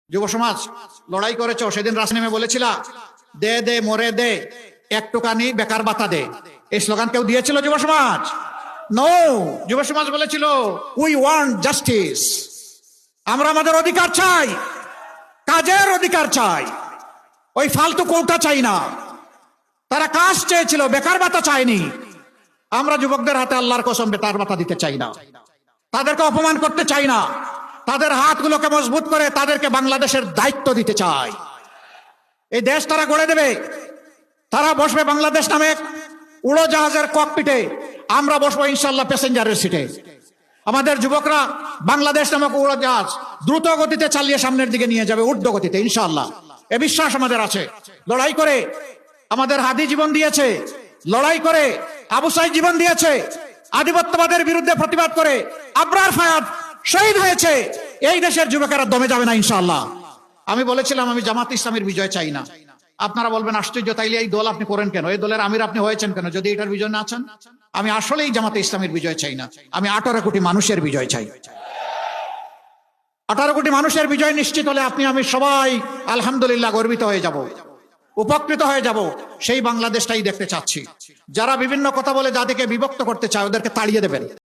যুব সমাজ লড়াই করেছো, সেদিন রাস্তায় নেমে বলেছিলা দে দে মরে দে, একটুখানি বেকার ভাতা দে। এই স্লোগান কেউ দিয়েছিল যুব সমাজ? নো, যুব সমাজ বলেছিল উই ওয়ান্ট জাস্টিস। আমরা আমাদের অধিকার চাই, কাজের অধিকার চাই, ওই ফালতু কোটা চাই না। তারা কাজ চেয়েছিল, বেকার ভাতা চায়নি। আমরা যুবকদের হাতে আল্লাহর কসম বেকার ভাতা দিতে চাই না, তাদেরকে অপমান করতে চাই না। তাদের হাতগুলোকে মজবুত করে তাদেরকে বাংলাদেশের দায়িত্ব দিতে চাই। এই দেশ তারা গড়ে দেবে, তারা বসবে বাংলাদেশ নামে উড়োজাহাজের ককপিটে, আমরা বসবো ইনশাল্লাহ প্যাসেঞ্জারের সিটে। আমাদের যুবকরা বাংলাদেশ নামক উড়োজাহাজ দ্রুত গতিতে চালিয়ে সামনের দিকে নিয়ে যাবে, ঊর্ধ্ব গতিতে ইনশাল্লাহ। এ বিশ্বাস আমাদের আছে। লড়াই করে আমাদের হাদি জীবন দিয়েছে, লড়াই করে আবু সাইদ জীবন দিয়েছে, আধিপত্যবাদের বিরুদ্ধে প্রতিবাদ করে আবরার ফায়াদ শহীদ হয়েছে। এই দেশের যুবকেরা দমে যাবে না ইনশাআল্লাহ। আমি বলেছিলাম আমি জামাত ইসলামের বিজয় চাই না। আপনারা বলবেন আশ্চর্য, তাইলে এই দল আপনি করেন কেন, এই দলের আমির আপনি হয়েছেন কেন যদি এটার বিজয় না চান? আমি আসলেই জামাতে ইসলামের বিজয় চাই না, আমি 18 কোটি মানুষের বিজয় চাই। 18 কোটি মানুষের বিজয় নিশ্চিত হলে আপনি আমি সবাই আলহামদুলিল্লাহ গর্বিত হয়ে যাব, উপকৃত হয়ে যাব। সেই বাংলাদেশটাই দেখতে চাচ্ছি। যারা বিভিন্ন কথা বলে যাদেরকে বিভক্ত করতে চায় ওদেরকে তাড়িয়ে দেবেন।